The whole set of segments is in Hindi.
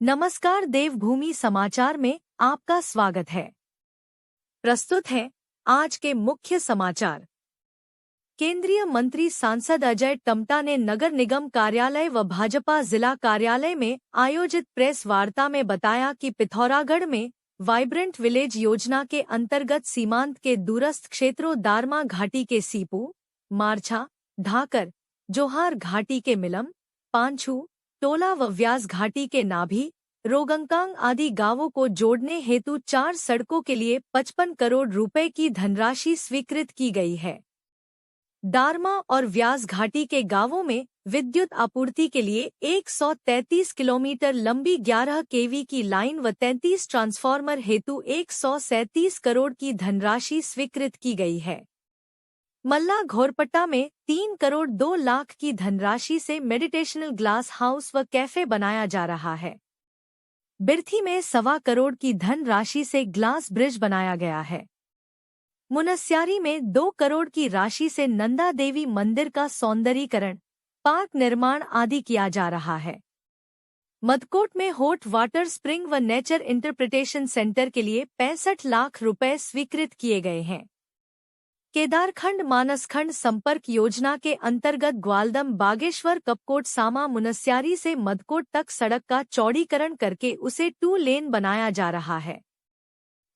नमस्कार, देवभूमि समाचार में आपका स्वागत है। प्रस्तुत है आज के मुख्य समाचार। केंद्रीय मंत्री सांसद अजय टम्टा ने नगर निगम कार्यालय व भाजपा जिला कार्यालय में आयोजित प्रेस वार्ता में बताया कि पिथौरागढ़ में वाइब्रेंट विलेज योजना के अंतर्गत सीमांत के दूरस्थ क्षेत्रों दारमा घाटी के सीपू, मारछा, ढाकर, जोहार घाटी के मिलम, पांछू, टोला व व्यास घाटी के नाभी, रोगंकांग आदि गांवों को जोड़ने हेतु 4 सड़कों के लिए 55 करोड़ रुपए की धनराशि स्वीकृत की गई है। दारमा और व्यास घाटी के गांवों में विद्युत आपूर्ति के लिए 133 किलोमीटर लंबी 11 केवी की लाइन व 33 ट्रांसफार्मर हेतु 137 करोड़ की धनराशि स्वीकृत की गई है। मल्ला घोरपट्टा में 3 करोड़ 2 लाख की धनराशि से मेडिटेशनल ग्लास हाउस व कैफे बनाया जा रहा है। बिर्थी में 1.25 करोड़ की धनराशि से ग्लास ब्रिज बनाया गया है। मुनस्यारी में 2 करोड़ की राशि से नंदा देवी मंदिर का सौंदर्यीकरण, पार्क निर्माण आदि किया जा रहा है। मदकोट में हॉट वाटर स्प्रिंग व नेचर इंटरप्रिटेशन सेंटर के लिए 65 लाख रुपए स्वीकृत किए गए हैं। केदारखंड मानसखंड संपर्क योजना के अंतर्गत ग्वालदम बागेश्वर कपकोट सामा मुनस्यारी से मदकोट तक सड़क का चौड़ीकरण करके उसे 2 लेन बनाया जा रहा है।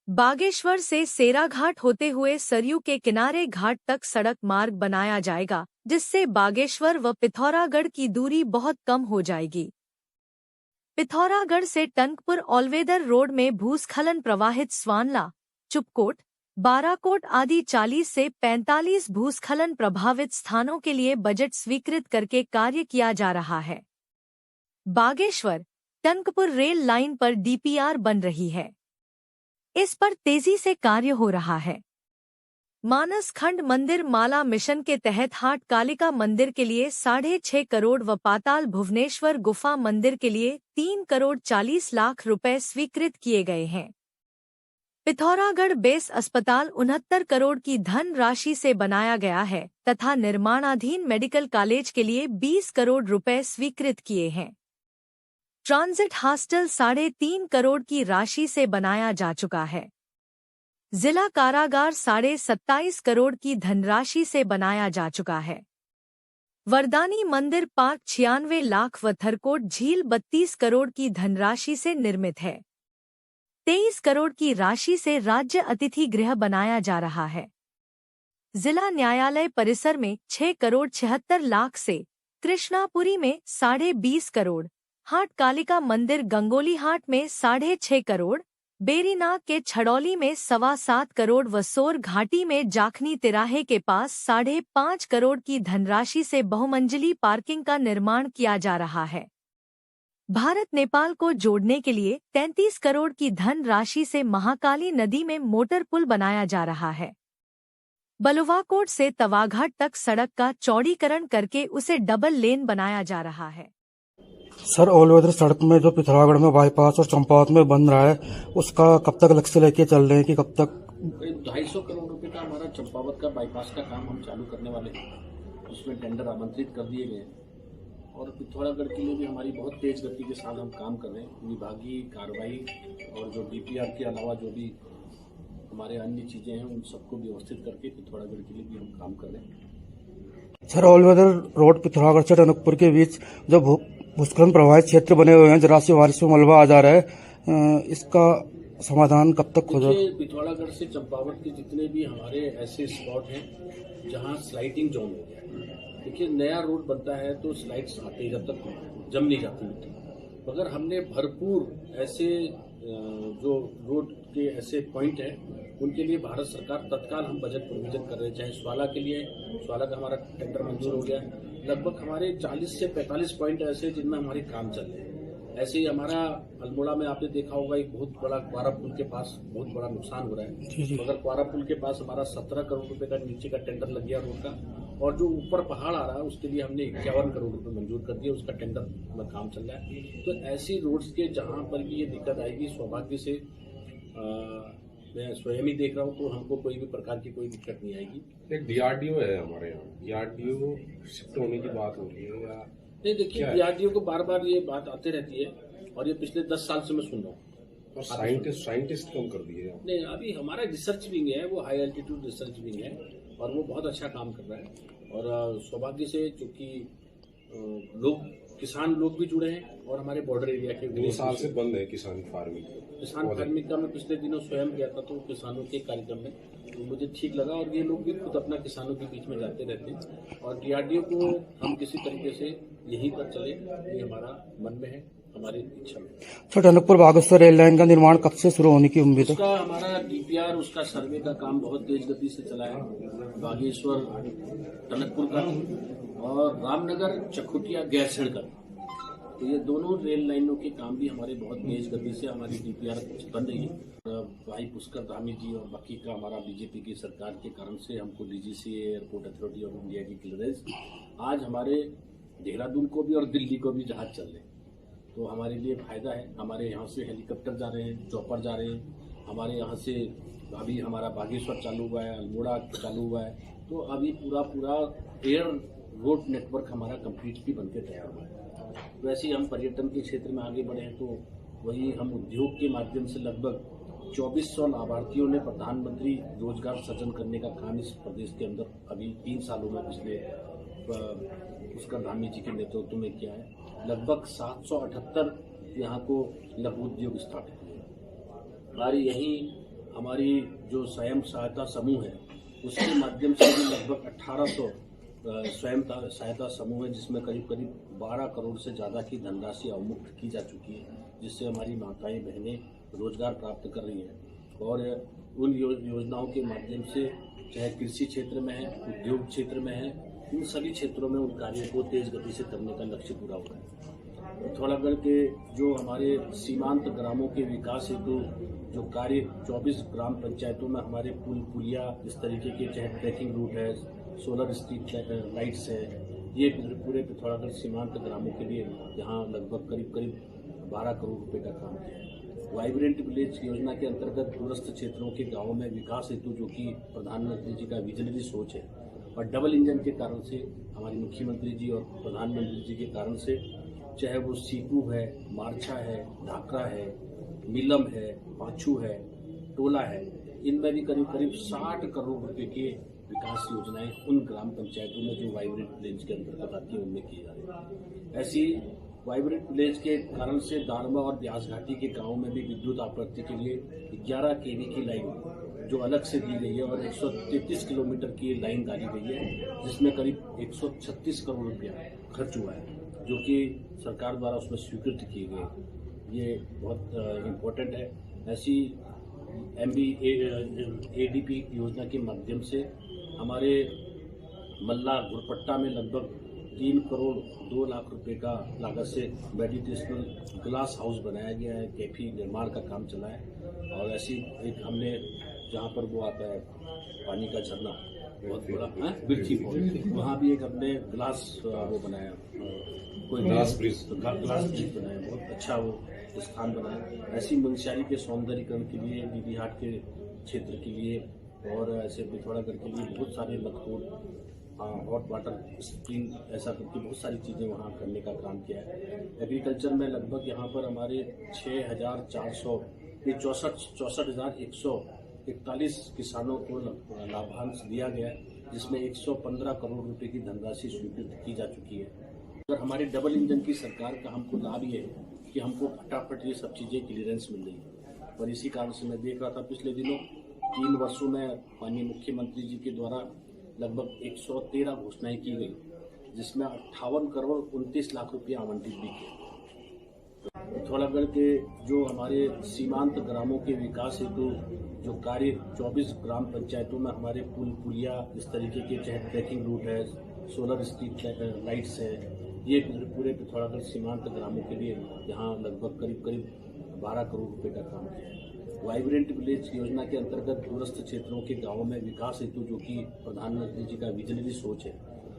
बागेश्वर से सेराघाट होते हुए सरयू के किनारे घाट तक सड़क मार्ग बनाया जाएगा, जिससे बागेश्वर व पिथौरागढ़ की दूरी बहुत कम हो जाएगी। पिथौरागढ़ से टंकपुर ऑलवेदर रोड में भूस्खलन प्रवाहित स्वानला, चुपकोट, बाराकोट आदि 40 से 45 भूस्खलन प्रभावित स्थानों के लिए बजट स्वीकृत करके कार्य किया जा रहा है। बागेश्वर टंकपुर रेल लाइन पर डीपीआर बन रही है। इस पर तेजी से कार्य हो रहा है। मानसखंड मंदिर माला मिशन के तहत हाट कालिका मंदिर के लिए 6.5 करोड़ व पाताल भुवनेश्वर गुफा मंदिर के लिए 3 करोड़ 40 लाख रुपए स्वीकृत किए गए हैं। पिथौरागढ़ बेस अस्पताल 69 करोड़ की धन राशि से बनाया गया है तथा निर्माणाधीन मेडिकल कॉलेज के लिए 20 करोड़ रुपए स्वीकृत किए हैं। ट्रांजिट हॉस्टल 3.5 करोड़ की राशि से बनाया जा चुका है। जिला कारागार 27.5 करोड़ की धनराशि से बनाया जा चुका है। वरदानी मंदिर पार्क 96 लाख व थरकोट झील 32 करोड़ की धनराशि से निर्मित है। 23 करोड़ की राशि से राज्य अतिथि गृह बनाया जा रहा है। जिला न्यायालय परिसर में 6 करोड़ 76 लाख से, कृष्णापुरी में 20.5 करोड़, हाट कालिका मंदिर गंगोली हाट में 6.5 करोड़, बेरीनाग के छड़ौली में 7.25 करोड़ व सोर घाटी में जाखनी तिराहे के पास 5.5 करोड़ की धनराशि से बहुमंजिली पार्किंग का निर्माण किया जा रहा है। भारत नेपाल को जोड़ने के लिए 33 करोड़ की धन राशि से महाकाली नदी में मोटर पुल बनाया जा रहा है। बलुवाकोट से तवाघाट तक सड़क का चौड़ीकरण करके उसे डबल लेन बनाया जा रहा है। सर, ऑलवेदर सड़क में जो पिथौरागढ़ में बाईपास और चंपावत में बन रहा है, उसका कब तक लक्ष्य लेके चल रहे हैं कि कब तक? 250 करोड़ रुपए का हमारा चंपावत का बाईपास का काम हम चालू करने वाले हैं। उसमें टेंडर आमंत्रित कर दिए गए और पिथौरागढ़ के लिए भी हमारी बहुत तेज गति के साथ हम काम कर रहे हैं। विभागीय कार्रवाई और जो डीपीआर के अलावा जो भी हमारे अन्य चीजें हैं उन सबको व्यवस्थित करके पिथौरागढ़ के लिए भी हम काम कर रहे हैं। सर, ऑलवेदर रोड पिथौरागढ़ से टनकपुर के बीच जो भूस्खलन प्रभावित क्षेत्र बने हुए हैं, जरा सी बारिश में मलबा आ जा रहा है, इसका समाधान कब तक हो जाए? पिथौरागढ़ से चंपावत के जितने भी हमारे ऐसे स्पॉट हैं जहाँ स्लाइडिंग जोन हो गया, देखिए नया रोड बनता है तो स्लाइड्स आते ही जब तक जम नहीं जाती मिट्टी, मगर हमने भरपूर ऐसे जो रोड के ऐसे पॉइंट हैं उनके लिए भारत सरकार तत्काल हम बजट प्रोविजन कर रहे हैं। चाहे स्वाला के लिए, स्वाला का हमारा टेंडर मंजूर हो गया, लगभग हमारे 40 से 45 पॉइंट ऐसे जिनमें हमारे काम चल रहे हैं। ऐसे ही हमारा अल्मोड़ा में आपने देखा होगा एक बहुत बड़ा क्वारा पुल के पास बहुत बड़ा नुकसान हो रहा है, मगर क्वारा पुल के पास हमारा 17 करोड़ रुपए का नीचे का टेंडर लग गया रोड का, और जो ऊपर पहाड़ आ रहा है उसके लिए हमने 51 करोड़ रुपए मंजूर कर दिया, उसका टेंडर में काम चल रहा है। तो ऐसी रोड्स के जहां पर भी ये दिक्कत आएगी, सौभाग्य से मैं स्वयं ही देख रहा हूँ, तो हमको कोई भी प्रकार की कोई दिक्कत नहीं आएगी। एक डीआरडीओ है हमारे यहाँ, डीआरडीओ शिफ्ट होने की बात हो रही है या नहीं? देखिए डीआरडीओ को बार बार ये बात आते रहती है और ये पिछले 10 साल से मैं सुन रहा हूँ। और साइंटिस्ट कम कर दिए आप। नहीं, अभी हमारा रिसर्च विंग है, वो हाई एल्टीट्यूड रिसर्च विंग है और वो बहुत अच्छा काम कर रहा है। और सौभाग्य से चूंकि किसान लोग भी जुड़े हैं और हमारे बॉर्डर एरिया के 2 साल से बंद है किसान फार्मिंग का मैं पिछले दिनों स्वयं गया था, तो किसानों के कार्यक्रम में तो मुझे ठीक लगा। और ये लोग भी खुद अपना किसानों के बीच में जाते रहते हैं और DRDO को हम किसी तरीके से यहीं पर चले, ये हमारा मन में है, हमारी इच्छा में। Sir, Tanakpur Bageshwar rail line का निर्माण कब से शुरू होने की उम्मीद है? उसका हमारा DPR, उसका सर्वे का काम बहुत तेज गति से चला है। बागेश्वर टनकपुर का और रामनगर चकुटिया गैरसैंण का, तो ये दोनों रेल लाइनों के काम भी हमारे बहुत तेज गति से हमारी DPR बन रही है। भाई पुष्कर धामी जी और बाकी का हमारा बीजेपी की सरकार के कारण से हमको DGCA airport authority of India की क्लियरेंस, आज हमारे देहरादून को भी और दिल्ली को भी जहाज चल रहे हैं, तो हमारे लिए फायदा है। हमारे यहाँ से हेलीकॉप्टर जा रहे हैं, चॉपर जा रहे हैं, हमारे यहाँ से अभी हमारा बागेश्वर चालू हुआ है, अल्मोड़ा चालू हुआ है, तो अभी पूरा एयर रोड नेटवर्क हमारा कम्प्लीटली बनकर तैयार हुआ है। वैसे ही हम पर्यटन के क्षेत्र में आगे बढ़े हैं, तो वही हम उद्योग के माध्यम से लगभग 2400 लाभार्थियों ने प्रधानमंत्री रोजगार सृजन करने का काम इस प्रदेश के अंदर अभी 3 सालों में पिछले पुष्कर धामी जी के नेतृत्व में किया है। लगभग 778 यहाँ को लघु उद्योग स्थापित हुए। हमारी यही हमारी जो स्वयं सहायता समूह है, उसके माध्यम से भी लगभग 1800 स्वयं सहायता समूह है, जिसमें करीब 12 करोड़ से ज़्यादा की धनराशि अवमुक्त की जा चुकी है, जिससे हमारी माताएं बहनें रोजगार प्राप्त कर रही हैं। और उन योजनाओं के माध्यम से चाहे कृषि क्षेत्र में है, उद्योग क्षेत्र में है, इन सभी क्षेत्रों में उन कार्यों को तेज गति से करने का लक्ष्य पूरा हुआ है। पिथौरागढ़ के जो हमारे सीमांत ग्रामों के विकास हेतु जो कार्य 24 ग्राम पंचायतों में हमारे पुल पुलिया इस तरीके के, चाहे ट्रैकिंग रूट है, सोलर स्ट्रीट लाइट्स है, ये पूरे पिथौरागढ़ सीमांत ग्रामों के लिए यहाँ लगभग करीब 12 करोड़ रुपए का काम किया है। वाइब्रेंट विलेज योजना के अंतर्गत दूरस्थ क्षेत्रों के गांवों में विकास हेतु, जो कि प्रधानमंत्री जी का विजनरी सोच है, और डबल इंजन के कारण से हमारे मुख्यमंत्री जी और प्रधानमंत्री जी के कारण से, चाहे वो सीपू है, मारछा है, ढाकरा है, मिलम है, पाछू है, टोला है, इनमें भी करीब 60 करोड़ रुपए के विकास योजनाएं उन ग्राम पंचायतों में जो वाइब्रेंट विलेज के अंतर्गत आती है उनमें की जा रही है। ऐसी वाइब्रेंट विलेज के कारण से दारमा और ब्यास घाटी के गांवों में भी विद्युत आपूर्ति के लिए 11 kV की लाइन जो अलग से दी गई है और 133 किलोमीटर की लाइन डाली गई है, जिसमें करीब 136 करोड़ रुपया खर्च हुआ है, जो कि सरकार द्वारा उसमें स्वीकृत किए गए। ये बहुत इम्पोर्टेंट है। ऐसी ADP योजना के माध्यम से हमारे मल्ला घुरपट्टा में लगभग 3 करोड़ 2 लाख रुपए का लागत से मेडिटेशनल ग्लास हाउस बनाया गया है, कैफी निर्माण का काम चला है। और ऐसी एक हमने जहाँ पर वो आता है पानी का झरना बहुत बड़ा बिरथी फॉल, वहाँ भी एक हमने ग्लास वो बनाया, कोई ग्लास ब्रिज बनाया, बहुत अच्छा वो स्थान बनाया। ऐसी मुंशियारी के सौंदर्यीकरण के लिए, बीबीहाट के क्षेत्र के लिए और ऐसे पिथौरागढ़ के लिए बहुत सारे लखोट हॉट वाटर स्प्रिंग, ऐसा करके बहुत सारी चीज़ें वहाँ करने का काम किया है। एग्रीकल्चर में लगभग यहाँ पर हमारे 64,141 किसानों को लाभांश दिया गया है, जिसमें 115 करोड़ रुपए की धनराशि स्वीकृत की जा चुकी है। और हमारे डबल इंजन की सरकार का हमको लाभ ये है कि हमको फटाफट ये सब चीज़ें क्लियरेंस मिल रही है। और इसी कारण से मैं देख रहा था पिछले दिनों 3 वर्षों में माननीय मुख्यमंत्री जी के द्वारा लगभग 113 घोषणाएं की गई, जिसमें 58 करोड़ 29 लाख रुपये आवंटित भी किए। पिथौरागढ़ के जो हमारे सीमांत ग्रामों के विकास हेतु जो कार्य 24 ग्राम पंचायतों में हमारे पुल पुलिया इस तरीके के, चाहे ट्रैकिंग रूट है, सोलर स्ट्रीट लाइट्स है, ये पूरे पिथौरागढ़ सीमांत ग्रामों के लिए यहाँ लगभग करीब 12 करोड़ रुपए का काम किया है। वाइब्रेंट विलेज योजना के अंतर्गत दूरस्थ क्षेत्रों के गांवों में विकास हेतु, जो कि प्रधानमंत्री जी का विजनरी सोच है,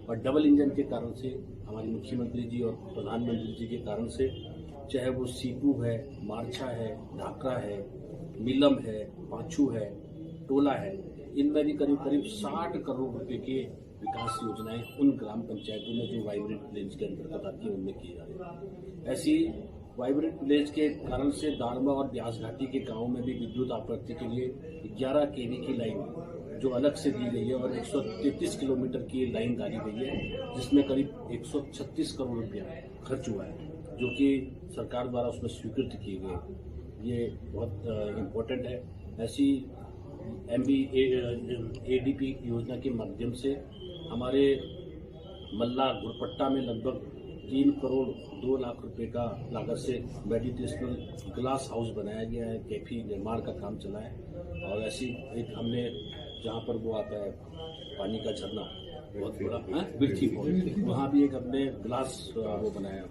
और डबल इंजन के कारण से हमारे मुख्यमंत्री जी और प्रधानमंत्री जी के कारण से, चाहे वो सीपू है, मारछा है, ढाकरा है, मिलम है, पाछू है, टोला है, इनमें भी करीब 60 करोड़ रुपए के विकास योजनाएं उन ग्राम पंचायतों में जो वाइब्रेंट विलेज के अंतर्गत आती है उनमें की जा रही है। ऐसी वाइब्रेंट विलेज के कारण से दारमा और ब्यास घाटी के गांव में भी विद्युत आपूर्ति के लिए 11 केवी की लाइन जो अलग से दी गई है और 133 किलोमीटर की लाइन डाली गई है, जिसमें करीब 136 करोड़ रुपया खर्च हुआ है, जो कि सरकार द्वारा उसमें स्वीकृत किए गए। ये बहुत इम्पोर्टेंट है। ऐसी ADP योजना के माध्यम से हमारे मल्ला गुरपट्टा में लगभग 3 करोड़ 2 लाख रुपए का लागत से मेडिटेशनल ग्लास हाउस बनाया गया है, कैफी निर्माण का काम चला है। और ऐसी एक हमने जहाँ पर वो आता है पानी का झरना बहुत बड़ा बिरथी पॉइंट, वहाँ भी एक हमने ग्लास वो बनाया,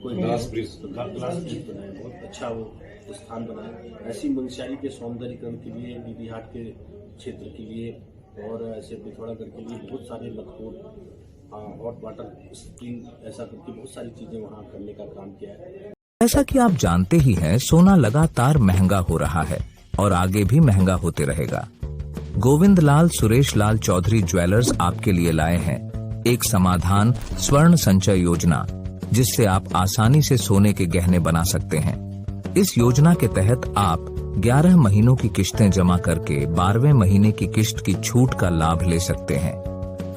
कोई ग्लास ब्रिज बनाया, बहुत अच्छा वो स्थान बनाया। ऐसी मुंशियारी के सौंदर्यीकरण के लिए, बीबी हाट के क्षेत्र के लिए और ऐसे पिथौरागढ़ के लिए बहुत सारे लखोट हॉट वाटर स्प्रिंग, ऐसा करके बहुत सारी चीजें वहाँ करने का काम किया है। जैसा कि आप जानते ही हैं, सोना लगातार महंगा हो रहा है और आगे भी महंगा होते रहेगा। गोविंद लाल सुरेश लाल चौधरी ज्वेलर्स आपके लिए लाए हैं एक समाधान स्वर्ण संचय योजना, जिससे आप आसानी से सोने के गहने बना सकते हैं। इस योजना के तहत आप 11 महीनों की किश्तें जमा करके 12वें महीने की किश्त की छूट का लाभ ले सकते हैं।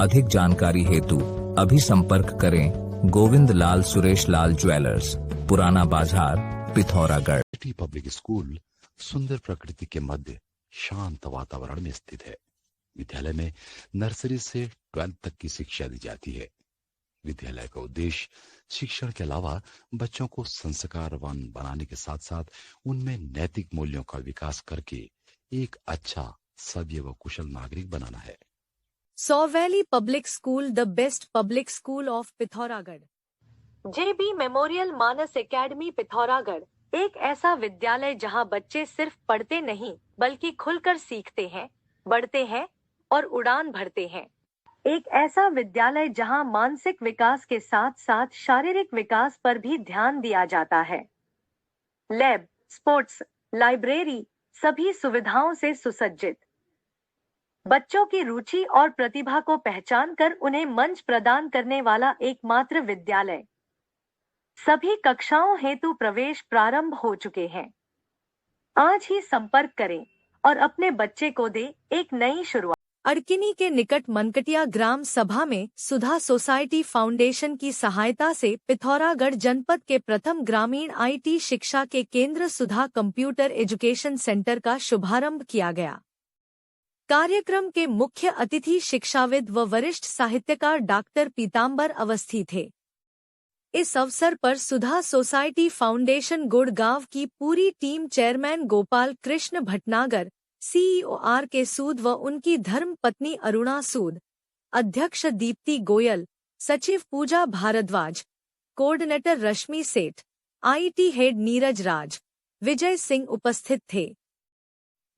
अधिक जानकारी हेतु अभी संपर्क करें गोविंद लाल सुरेश लाल ज्वेलर्स, पुराना बाजार, पिथौरागढ़। सिटी पब्लिक स्कूल सुंदर प्रकृति के मध्य शांत वातावरण में स्थित है। विद्यालय में नर्सरी से 12th तक की शिक्षा दी जाती है। विद्यालय का उद्देश्य शिक्षण के अलावा बच्चों को संस्कारवान बनाने के साथ साथ उनमें नैतिक मूल्यों का विकास करके एक अच्छा, सभ्य व कुशल नागरिक बनाना है। सौ valley public school, the best public school of Pithoragarh. JB memorial Manas academy Pithoragarh एक ऐसा विद्यालय जहां बच्चे सिर्फ पढ़ते नहीं बल्कि खुलकर सीखते हैं, बढ़ते हैं और उड़ान भरते हैं। एक ऐसा विद्यालय जहां मानसिक विकास के साथ साथ शारीरिक विकास पर भी ध्यान दिया जाता है। लैब, स्पोर्ट्स, लाइब्रेरी सभी सुविधाओं से सुसज्जित। बच्चों की रुचि और प्रतिभा को पहचान कर उन्हें मंच प्रदान करने वाला एकमात्र विद्यालय। सभी कक्षाओं हेतु प्रवेश प्रारंभ हो चुके हैं। आज ही संपर्क करें और अपने बच्चे को दे एक नई शुरुआत। अड़किनी के निकट मनकटिया ग्राम सभा में सुधा सोसाइटी फाउंडेशन की सहायता से पिथौरागढ़ जनपद के प्रथम ग्रामीण IT शिक्षा के केंद्र सुधा कंप्यूटर एजुकेशन सेंटर का शुभारंभ किया गया। कार्यक्रम के मुख्य अतिथि शिक्षाविद व वरिष्ठ साहित्यकार डॉक्टर पीताम्बर अवस्थी थे। इस अवसर पर सुधा सोसाइटी फाउंडेशन गुड़गांव की पूरी team chairman Gopal Krishna Bhatnagar, CEO RK सूद व उनकी धर्म पत्नी अरुणा सूद, अध्यक्ष दीप्ति गोयल, सचिव पूजा भारद्वाज, कोऑर्डिनेटर रश्मि सेठ, IT हेड नीरज राज, विजय सिंह उपस्थित थे।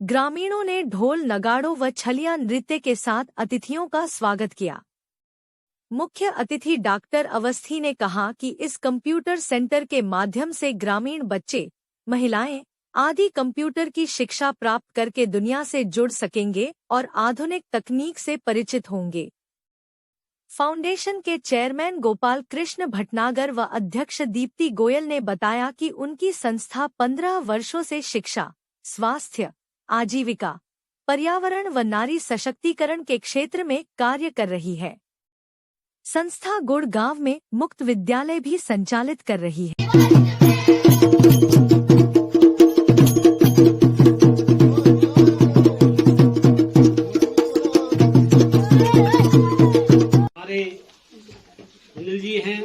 ग्रामीणों ने ढोल, नगाड़ों व छलिया नृत्य के साथ अतिथियों का स्वागत किया। मुख्य अतिथि डॉक्टर अवस्थी ने कहा कि इस कंप्यूटर सेंटर के माध्यम से ग्रामीण बच्चे, महिलाएं आदि कंप्यूटर की शिक्षा प्राप्त करके दुनिया से जुड़ सकेंगे और आधुनिक तकनीक से परिचित होंगे। फाउंडेशन के चेयरमैन गोपाल कृष्ण भटनागर व अध्यक्ष दीप्ति गोयल ने बताया कि उनकी संस्था 15 वर्षों से शिक्षा, स्वास्थ्य, आजीविका, पर्यावरण व नारी सशक्तिकरण के क्षेत्र में कार्य कर रही है। संस्था गुड़गांव में मुक्त विद्यालय भी संचालित कर रही है। हमारे सुनील जी हैं,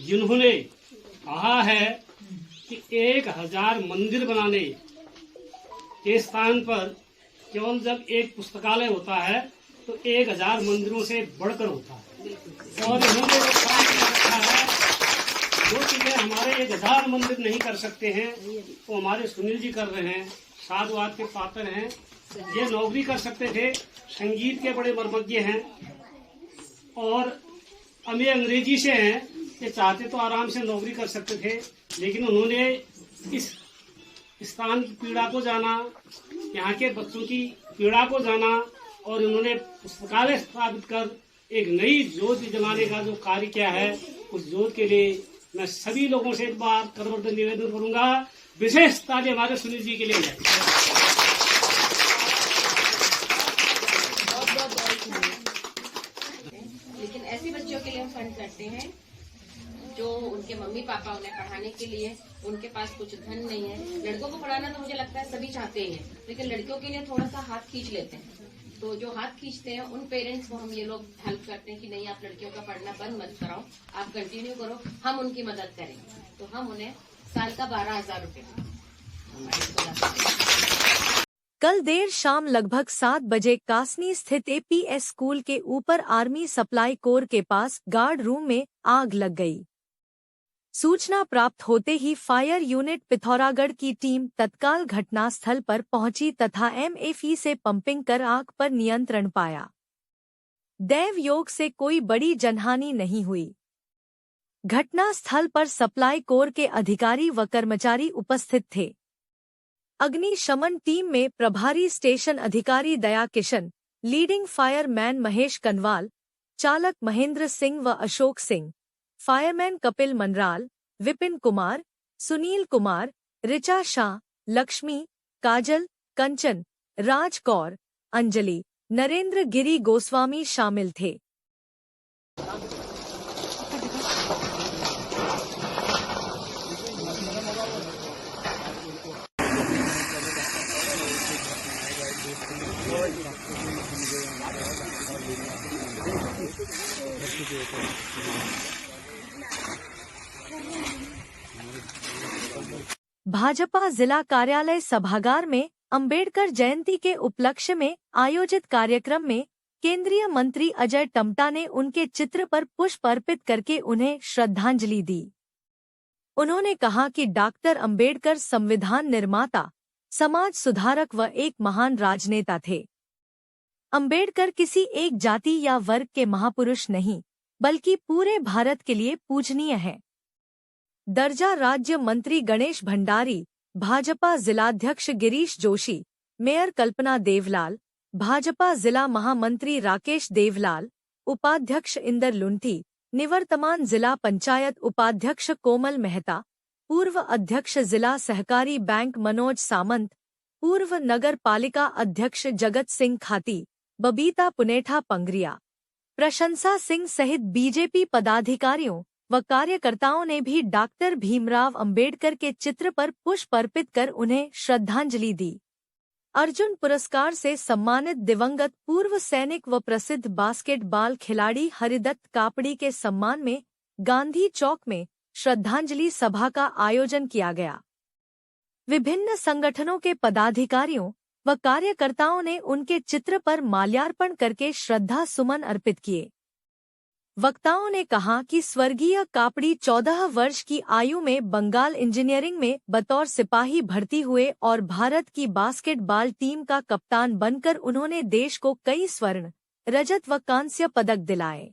जिन्होंने कहा है कि 1000 मंदिर बनाने के स्थान पर केवल जब एक पुस्तकालय होता है तो 1000 मंदिरों से बढ़कर होता है। और इन्होंने जो काम कर रखा है, जो चीजें हमारे 1000 मंदिर नहीं कर सकते हैं वो हमारे सुनील जी कर रहे हैं। साधुवाद के पात्र हैं। ये नौकरी कर सकते थे, संगीत के बड़े मर्मज्ञ हैं और अमीर अंग्रेजी से हैं। ये चाहते तो आराम से नौकरी कर सकते थे, लेकिन उन्होंने इस स्थान की पीड़ा को जाना, यहाँ के बच्चों की पीड़ा को जाना और उन्होंने पुस्तकालय स्थापित कर एक नई ज्योत जलाने का जो कार्य किया है, उस ज्योत के लिए मैं सभी लोगों से एक बार करबद्ध निवेदन करूंगा, विशेष ताली हमारे सुनील जी के लिए जाए। लेकिन ऐसे बच्चों के लिए हम फंड करते हैं जो उनके मम्मी पापा उन्हें पढ़ाने के लिए उनके पास कुछ धन नहीं है। लड़कों को पढ़ाना तो मुझे लगता है सभी चाहते हैं, लेकिन लड़कियों के लिए थोड़ा सा हाथ खींच लेते हैं। तो जो हाथ खींचते हैं उन पेरेंट्स को हम ये लोग हेल्प करते हैं कि नहीं, आप लड़कियों का पढ़ना बंद मत कराओ, आप कंटिन्यू करो, हम उनकी मदद करेंगे। तो हम उन्हें साल का 12,000 रुपये कल देर शाम लगभग 7 बजे कासनी स्थित एपीएस स्कूल के ऊपर आर्मी सप्लाई कोर के पास गार्ड रूम में आग लग गई। सूचना प्राप्त होते ही फायर यूनिट पिथौरागढ़ की टीम तत्काल घटनास्थल पर पहुंची तथा एमएफई से पंपिंग कर आग पर नियंत्रण पाया। दैव योग से कोई बड़ी जनहानि नहीं हुई। घटनास्थल पर सप्लाई कोर के अधिकारी व कर्मचारी उपस्थित थे। अग्निशमन टीम में प्रभारी स्टेशन अधिकारी दया किशन, लीडिंग फायरमैन महेश कनवाल, चालक महेंद्र सिंह व अशोक सिंह, फायरमैन कपिल मनराल, विपिन कुमार, सुनील कुमार, ऋचा शाह, लक्ष्मी, काजल, कंचन, राज कौर, अंजलि, नरेंद्र गिरी गोस्वामी शामिल थे। भाजपा जिला कार्यालय सभागार में अंबेडकर जयंती के उपलक्ष्य में आयोजित कार्यक्रम में केंद्रीय मंत्री अजय टम्टा ने उनके चित्र पर पुष्प अर्पित करके उन्हें श्रद्धांजलि दी। उन्होंने कहा कि डॉक्टर अंबेडकर संविधान निर्माता, समाज सुधारक व एक महान राजनेता थे। अंबेडकर किसी एक जाति या वर्ग के महापुरुष नहीं, बल्कि पूरे भारत के लिए पूजनीय है। दर्जा राज्य मंत्री गणेश भंडारी, भाजपा जिलाध्यक्ष गिरीश जोशी, मेयर कल्पना देवलाल, भाजपा जिला महामंत्री राकेश देवलाल, उपाध्यक्ष इंदर लुंठी, निवर्तमान जिला पंचायत उपाध्यक्ष कोमल मेहता, पूर्व अध्यक्ष जिला सहकारी बैंक मनोज सामंत, पूर्व नगर पालिका अध्यक्ष जगत सिंह खाती, बबीता पुनेठा पंगरिया, प्रशंसा सिंह सहित बीजेपी पदाधिकारियों व कार्यकर्ताओं ने भी डॉक्टर भीमराव अंबेडकर के चित्र पर पुष्प अर्पित कर उन्हें श्रद्धांजलि दी। अर्जुन पुरस्कार से सम्मानित दिवंगत पूर्व सैनिक व प्रसिद्ध बास्केटबॉल खिलाड़ी हरिदत्त कापड़ी के सम्मान में गांधी चौक में श्रद्धांजलि सभा का आयोजन किया गया। विभिन्न संगठनों के पदाधिकारियों व कार्यकर्ताओं ने उनके चित्र पर माल्यार्पण करके श्रद्धा सुमन अर्पित किए। वक्ताओं ने कहा कि स्वर्गीय कापड़ी 14 वर्ष की आयु में बंगाल इंजीनियरिंग में बतौर सिपाही भर्ती हुए और भारत की बास्केटबॉल टीम का कप्तान बनकर उन्होंने देश को कई स्वर्ण, रजत व कांस्य पदक दिलाए।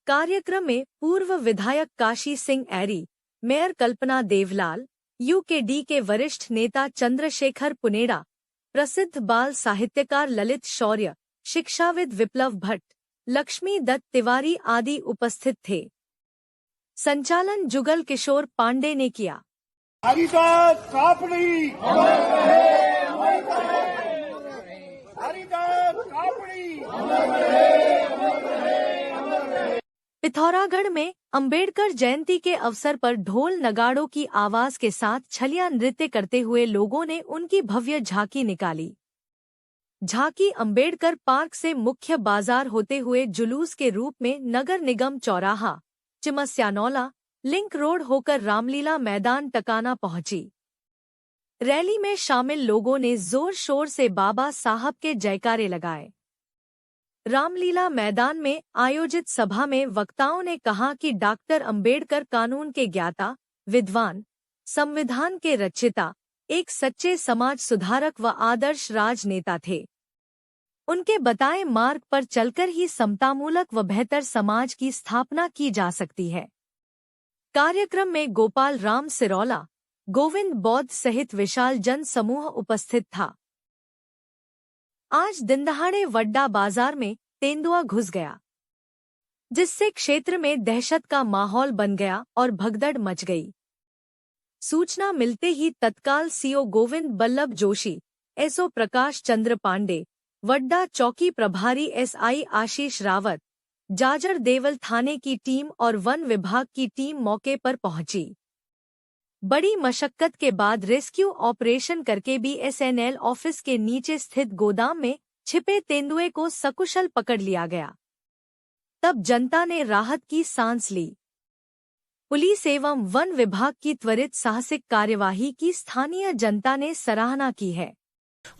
कार्यक्रम में पूर्व विधायक काशी सिंह ऐरी, मेयर कल्पना देवलाल, यूकेडी के वरिष्ठ नेता चंद्रशेखर पुनेड़ा, प्रसिद्ध बाल साहित्यकार ललित शौर्य, शिक्षाविद विप्लव भट्ट, लक्ष्मी दत्त तिवारी आदि उपस्थित थे। संचालन जुगल किशोर पांडे ने किया। हरिदत्त कापड़ी, हरिदत्त कापड़ी। पिथौरागढ़ में अंबेडकर जयंती के अवसर पर ढोल नगाड़ों की आवाज के साथ छलिया नृत्य करते हुए लोगों ने उनकी भव्य झांकी निकाली। झांकी अंबेडकर पार्क से मुख्य बाजार होते हुए जुलूस के रूप में नगर निगम चौराहा, चिमस्यानौला, लिंक रोड होकर रामलीला मैदान टकाना पहुंची। रैली में शामिल लोगों ने जोर शोर से बाबा साहब के जयकारे लगाए। रामलीला मैदान में आयोजित सभा में वक्ताओं ने कहा कि डॉक्टर अंबेडकर कानून के ज्ञाता, विद्वान, संविधान के रचयिता, एक सच्चे समाज सुधारक व आदर्श राजनेता थे। उनके बताए मार्ग पर चलकर ही समतामूलक व बेहतर समाज की स्थापना की जा सकती है। कार्यक्रम में गोपाल राम सिरौला, गोविंद बौद्ध सहित विशाल जन समूह उपस्थित था। आज दिनदहाड़े वड्डा बाजार में तेंदुआ घुस गया। जिससे क्षेत्र में दहशत का माहौल बन गया और भगदड़ मच गई। सूचना मिलते ही तत्काल सीओ गोविंद बल्लभ जोशी, एसओ प्रकाश चंद्र पांडे, वड्डा चौकी प्रभारी एसआई आशीष रावत, जाजर देवल थाने की टीम और वन विभाग की टीम मौके पर पहुंची। बड़ी मशक्कत के बाद रेस्क्यू ऑपरेशन करके बीएसएनएल ऑफिस के नीचे स्थित गोदाम में छिपे तेंदुए को सकुशल पकड़ लिया गया। तब जनता ने राहत की सांस ली। पुलिस एवं वन विभाग की त्वरित साहसिक कार्यवाही की स्थानीय जनता ने सराहना की है।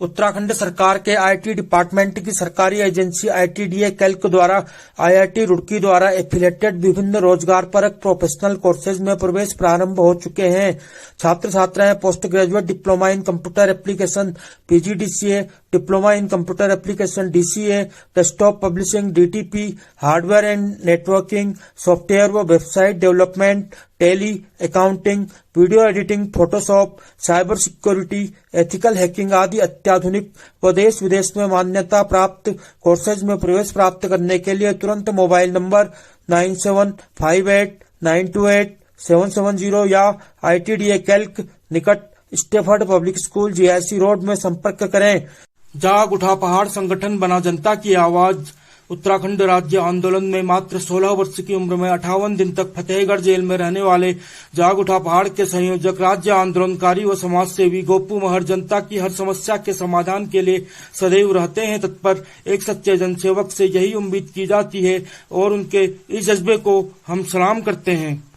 उत्तराखंड सरकार के आईटी डिपार्टमेंट की सरकारी एजेंसी आईटीडीए कैल्क द्वारा आईआईटी रुड़की द्वारा एफिलेटेड विभिन्न रोजगारपरक प्रोफेशनल कोर्सेज में प्रवेश प्रारंभ हो चुके हैं। छात्र छात्राएं post graduate diploma in computer application PGDCA, diploma in computer application DCA, desktop publishing DTP, hardware and networking, software व website development, Tally, accounting, video editing, Photoshop, cyber security, ethical hacking आदि अत्याधुनिक व देश विदेश में मान्यता प्राप्त कोर्सेज में प्रवेश प्राप्त करने के लिए तुरंत मोबाइल नंबर 9758928770 या आईटीडीए कैल्क निकट Stafford public school GIC road में संपर्क करें। जाग उठा पहाड़ संगठन बना जनता की आवाज। उत्तराखंड राज्य आंदोलन में मात्र 16 वर्ष की उम्र में 58 दिन तक फतेहगढ़ जेल में रहने वाले जाग उठा पहाड़ के संयोजक, राज्य आंदोलनकारी व समाज सेवी गोपू महर जनता की हर समस्या के समाधान के लिए सदैव रहते हैं तत्पर। एक सच्चे जनसेवक से यही उम्मीद की जाती है और उनके इस जज्बे को हम सलाम करते हैं।